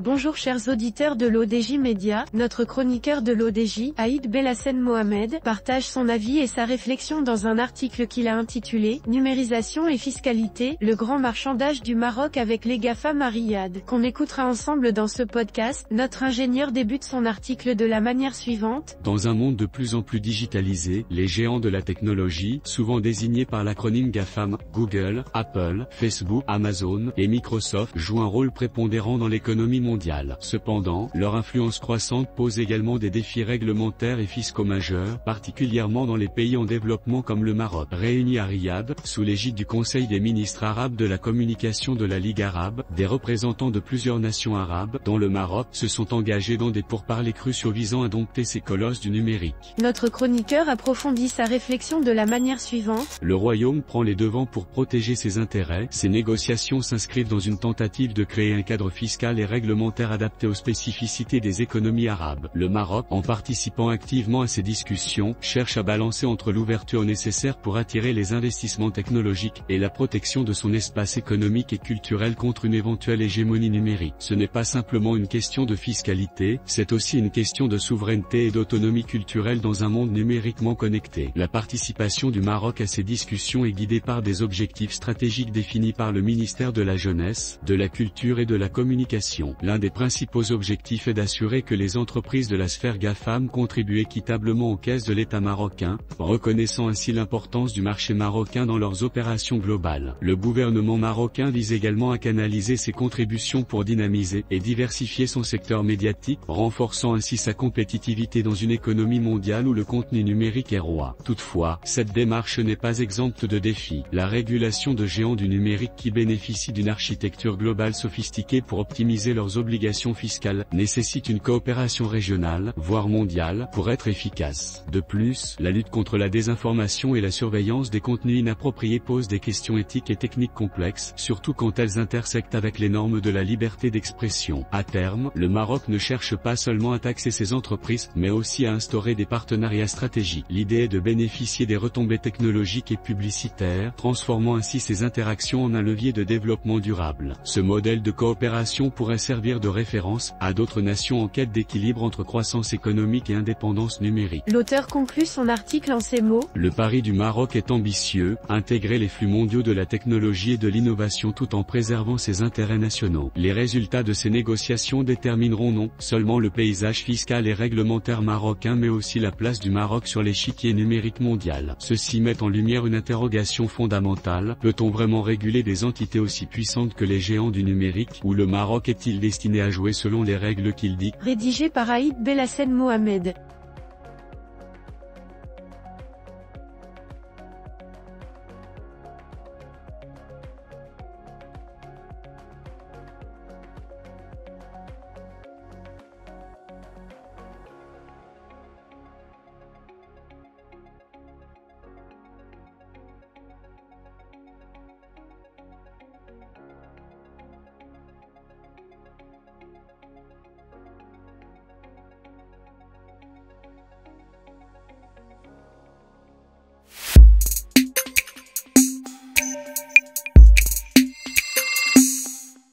Bonjour chers auditeurs de l'ODJ Média, notre chroniqueur de l'ODJ, Aïd Belhassen Mohamed, partage son avis et sa réflexion dans un article qu'il a intitulé « Numérisation et fiscalité, le grand marchandage du Maroc avec les GAFAM à Riyad », qu'on écoutera ensemble dans ce podcast. Notre ingénieur débute son article de la manière suivante. Dans un monde de plus en plus digitalisé, les géants de la technologie, souvent désignés par l'acronyme GAFAM, Google, Apple, Facebook, Amazon et Microsoft, jouent un rôle prépondérant dans l'économie mondiale. Cependant, leur influence croissante pose également des défis réglementaires et fiscaux majeurs, particulièrement dans les pays en développement comme le Maroc. Réunis à Riyad, sous l'égide du Conseil des ministres arabes de la communication de la Ligue arabe, des représentants de plusieurs nations arabes, dont le Maroc, se sont engagés dans des pourparlers cruciaux visant à dompter ces colosses du numérique. Notre chroniqueur approfondit sa réflexion de la manière suivante. Le royaume prend les devants pour protéger ses intérêts. Ces négociations s'inscrivent dans une tentative de créer un cadre fiscal et réglementaire adapté aux spécificités des économies arabes. Le Maroc, en participant activement à ces discussions, cherche à balancer entre l'ouverture nécessaire pour attirer les investissements technologiques et la protection de son espace économique et culturel contre une éventuelle hégémonie numérique. Ce n'est pas simplement une question de fiscalité, c'est aussi une question de souveraineté et d'autonomie culturelle dans un monde numériquement connecté. La participation du Maroc à ces discussions est guidée par des objectifs stratégiques définis par le ministère de la Jeunesse, de la Culture et de la Communication. L'un des principaux objectifs est d'assurer que les entreprises de la sphère GAFAM contribuent équitablement aux caisses de l'État marocain, reconnaissant ainsi l'importance du marché marocain dans leurs opérations globales. Le gouvernement marocain vise également à canaliser ses contributions pour dynamiser et diversifier son secteur médiatique, renforçant ainsi sa compétitivité dans une économie mondiale où le contenu numérique est roi. Toutefois, cette démarche n'est pas exempte de défis. La régulation de géants du numérique qui bénéficient d'une architecture globale sophistiquée pour optimiser leurs obligations fiscales, nécessite une coopération régionale, voire mondiale, pour être efficace. De plus, la lutte contre la désinformation et la surveillance des contenus inappropriés pose des questions éthiques et techniques complexes, surtout quand elles intersectent avec les normes de la liberté d'expression. À terme, le Maroc ne cherche pas seulement à taxer ses entreprises, mais aussi à instaurer des partenariats stratégiques. L'idée est de bénéficier des retombées technologiques et publicitaires, transformant ainsi ces interactions en un levier de développement durable. Ce modèle de coopération pourrait servir de référence à d'autres nations en quête d'équilibre entre croissance économique et indépendance numérique. L'auteur conclut son article en ces mots. Le pari du Maroc est ambitieux, intégrer les flux mondiaux de la technologie et de l'innovation tout en préservant ses intérêts nationaux. Les résultats de ces négociations détermineront non seulement le paysage fiscal et réglementaire marocain mais aussi la place du Maroc sur l'échiquier numérique mondial. Ceci met en lumière une interrogation fondamentale: peut-on vraiment réguler des entités aussi puissantes que les géants du numérique, ou le Maroc est-il destiné à jouer selon les règles qu'il dicte? Rédigé par Aïd Belhassen Mohamed.